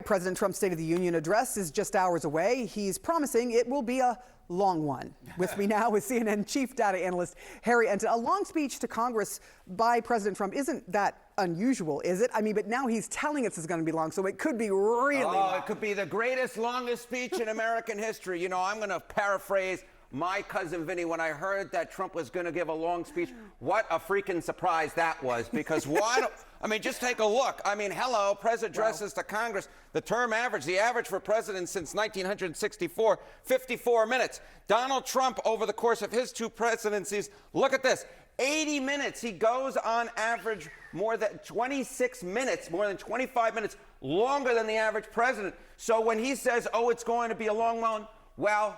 President Trump's State of the Union address is just hours away. He's promising it will be a long one. With me now is CNN chief data analyst Harry Enten. A long speech to Congress by President Trump isn't that unusual, is it? I mean, but now he's telling us it's going to be long, so it could be really long. It could be the greatest, longest speech in American history. You know, I'm going to paraphrase my cousin Vinny. When I heard that Trump was going to give a long speech, what a freaking surprise that was. Because I mean, just take a look. I mean, hello, President addresses to Congress. The average for president since 1964, 54 minutes. Donald Trump, over the course of his two presidencies, look at this, 80 minutes. He goes on average more than 26 minutes, more than 25 minutes longer than the average president. So when he says, oh, it's going to be a long one, well,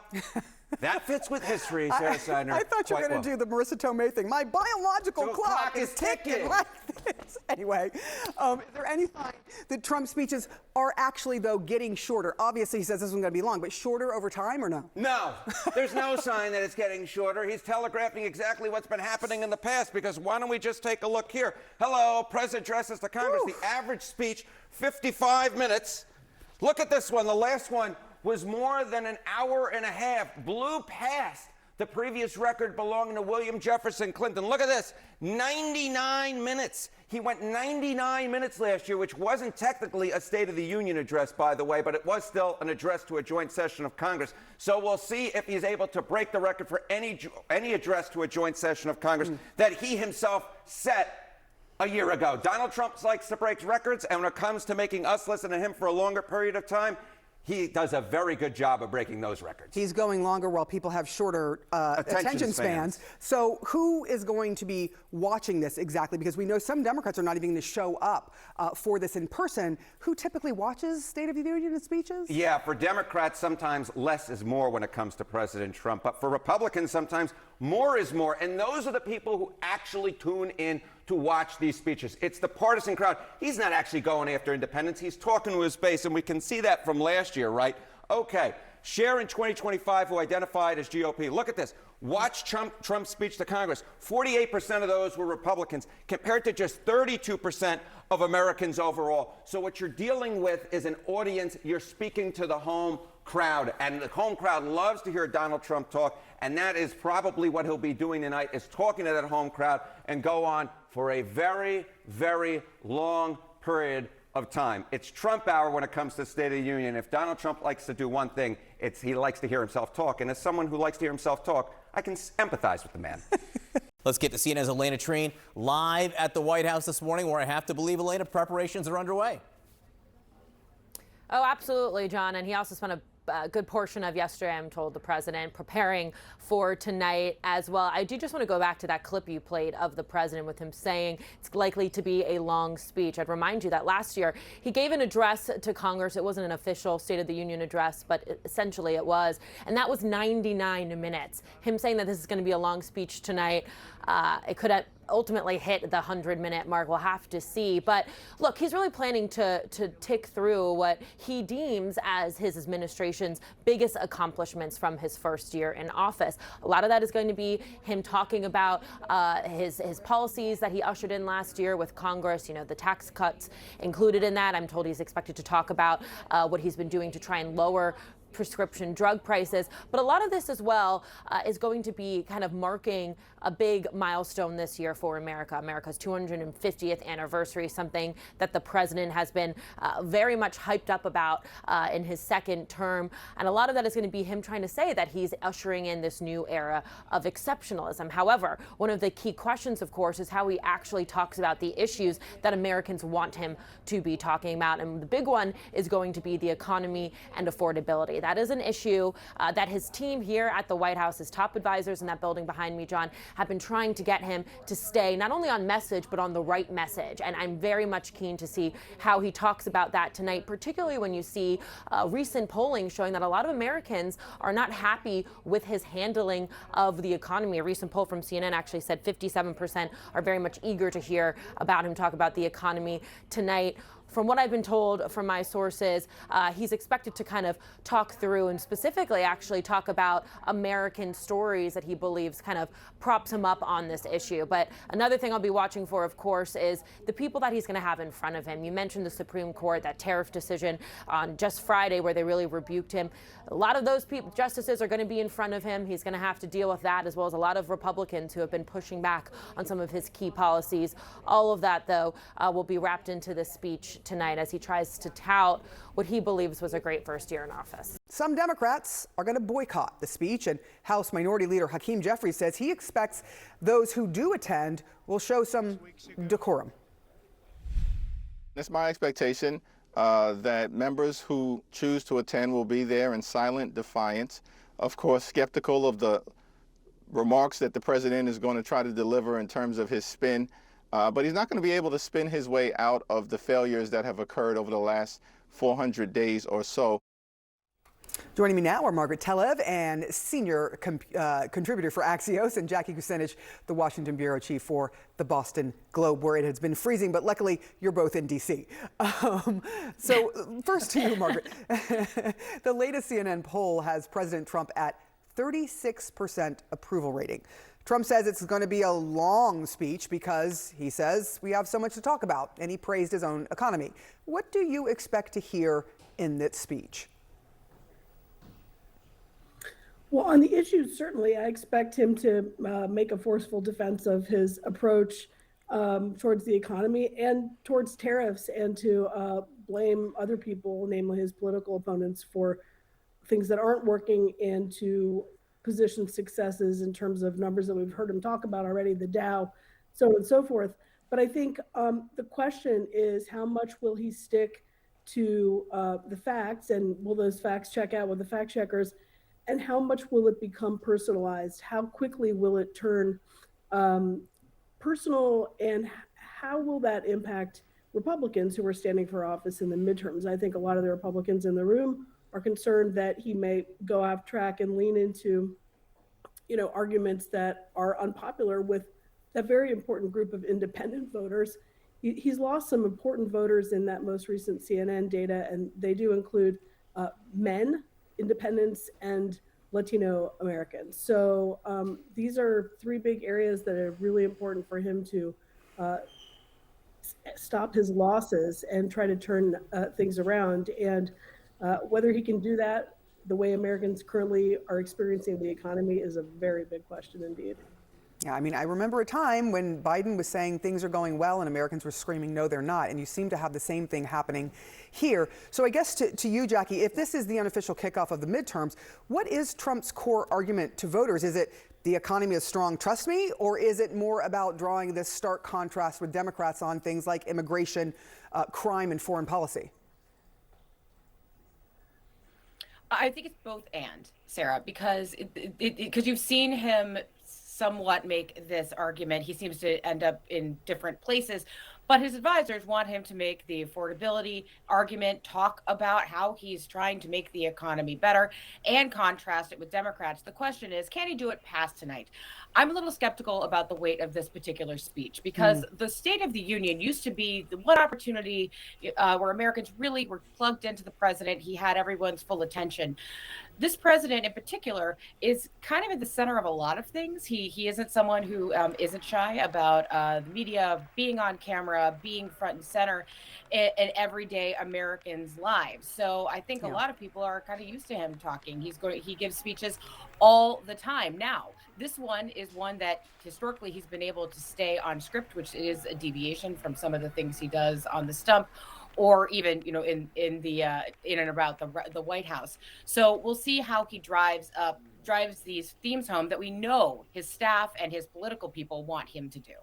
that fits with history, Sarah Seidner. I thought you were going to do the Marissa Tomei thing. My biological clock is ticking like this. Anyway, is there any sign that Trump's speeches are actually, though, getting shorter? Obviously, he says this one's going to be long, but shorter over time or no? No. There's no sign that it's getting shorter. He's telegraphing exactly what's been happening in the past, because why don't we just take a look here? Hello, President addresses to Congress. The average speech, 55 minutes. Look at this one. The last one was more than an hour and a half, blew past the previous record belonging to William Jefferson Clinton. Look at this, 99 minutes. He went 99 minutes last year, which wasn't technically a State of the Union address, by the way, but it was still an address to a joint session of Congress. So we'll see if he's able to break the record for any address to a joint session of Congress that he himself set a year ago. Donald Trump likes to break records, and when it comes to making us listen to him for a longer period of time, he does a very good job of breaking those records. He's going longer while people have shorter attention spans. So who is going to be watching this exactly? Because we know some Democrats are not even going to show up for this in person. Who typically watches State of the Union speeches? Yeah, for Democrats, sometimes less is more when it comes to President Trump. But for Republicans, sometimes more is more. And those are the people who actually tune in to watch these speeches. It's the partisan crowd. He's not actually going after independents. He's talking to his base, and we can see that from last year, right? Okay, share in 2025 who identified as GOP. Look at this. Watch Trump's speech to Congress. 48% of those were Republicans, compared to just 32% of Americans overall. So what you're dealing with is an audience. You're speaking to the home crowd, and the home crowd loves to hear Donald Trump talk, and that is probably what he'll be doing tonight, is talking to that home crowd and go on for a very, very long period of time. It's Trump hour when it comes to State of the Union. If Donald Trump likes to do one thing, it's he likes to hear himself talk. And as someone who likes to hear himself talk, I can empathize with the man. Let's get to CNN's Elena Treen live at the White House this morning, where I have to believe, Elena, preparations are underway. Oh, absolutely, John. And he also spent a good portion of yesterday, I'm told, the president preparing for tonight as well. I do just want to go back to that clip you played of the president with him saying it's likely to be a long speech. I'd remind you that last year he gave an address to Congress. It wasn't an official State of the Union address, but essentially it was. And that was 99 minutes. Him saying that this is going to be a long speech tonight, it could have ultimately hit the 100-minute mark. We'll have to see. But look, he's really planning to tick through what he deems as his administration's biggest accomplishments from his first year in office. A lot of that is going to be him talking about his policies that he ushered in last year with Congress, you know, the tax cuts included in that. I'm told he's expected to talk about what he's been doing to try and lower prescription drug prices. But a lot of this as well is going to be kind of marking a big milestone this year for America. America's 250th anniversary, something that the president has been very much hyped up about in his second term. And a lot of that is going to be him trying to say that he's ushering in this new era of exceptionalism. However, one of the key questions, of course, is how he actually talks about the issues that Americans want him to be talking about. And the big one is going to be the economy and affordability. That is an issue that his team here at the White House, his top advisors in that building behind me, John, have been trying to get him to stay not only on message, but on the right message. And I'm very much keen to see how he talks about that tonight, particularly when you see recent polling showing that a lot of Americans are not happy with his handling of the economy. A recent poll from CNN actually said 57% are very much eager to hear about him talk about the economy tonight. from what I've been told from my sources, he's expected to kind of talk through and specifically actually talk about American stories that he believes kind of props him up on this issue. But another thing I'll be watching for, of course, is the people that he's going to have in front of him. You mentioned the Supreme Court, that tariff decision on just Friday where they really rebuked him. A lot of those people, justices, are going to be in front of him. He's going to have to deal with that, as well as a lot of Republicans who have been pushing back on some of his key policies. All of that, though, will be wrapped into this speech tonight as he tries to tout what he believes was a great first year in office. Some Democrats are going to boycott the speech, and House Minority Leader Hakeem Jeffries says he expects those who do attend will show some decorum. It's my expectation that members who choose to attend will be there in silent defiance, of course, skeptical of the remarks that the president is going to try to deliver in terms of his spin. But he's not going to be able to spin his way out of the failures that have occurred over the last 400 days or so. Joining me now are Margaret Tlaib and senior contributor for Axios, and Jackie Kucinich, the Washington bureau chief for the Boston Globe, where it has been freezing, but luckily you're both in D.C. So first to you, Margaret. The latest CNN poll has President Trump at 36% approval rating. Trump says it's going to be a long speech because he says we have so much to talk about, and he praised his own economy. What do you expect to hear in that speech? Well, on the issues, certainly, I expect him to make a forceful defense of his approach towards the economy and towards tariffs, and to blame other people, namely his political opponents, for things that aren't working, and to position successes in terms of numbers that we've heard him talk about already, the Dow, so on and so forth. But I think the question is, how much will he stick to the facts, and will those facts check out with the fact checkers? And how much will it become personalized? How quickly will it turn personal? And how will that impact Republicans who are standing for office in the midterms? I think a lot of the Republicans in the room are concerned that he may go off track and lean into, arguments that are unpopular with that very important group of independent voters. He's lost some important voters in that most recent CNN data, and they do include men, independents, and Latino Americans. So these are three big areas that are really important for him to stop his losses and try to turn things around. And whether he can do that the way Americans currently are experiencing the economy is a very big question indeed. Yeah, I mean, I remember a time when Biden was saying things are going well and Americans were screaming, no, they're not. And you seem to have the same thing happening here. So I guess to you, Jackie, if this is the unofficial kickoff of the midterms, what is Trump's core argument to voters? Is it the economy is strong, trust me? Or is it more about drawing this stark contrast with Democrats on things like immigration, crime, and foreign policy? I think it's both and, Sarah, because you've seen him somewhat make this argument. He seems to end up in different places, but his advisors want him to make the affordability argument, talk about how he's trying to make the economy better, and contrast it with Democrats. The question is, can he do it past tonight? I'm a little skeptical about the weight of this particular speech, because the State of the Union used to be the one opportunity where Americans really were plugged into the president. He had everyone's full attention. This president in particular is kind of at the center of a lot of things. He isn't someone who isn't shy about the media, being on camera, being front and center in everyday Americans' lives. So I think a lot of people are kind of used to him talking. He gives speeches all the time. Now, this one is one that historically he's been able to stay on script, which is a deviation from some of the things he does on the stump, or even in and about the White House. So we'll see how he drives these themes home that we know his staff and his political people want him to do.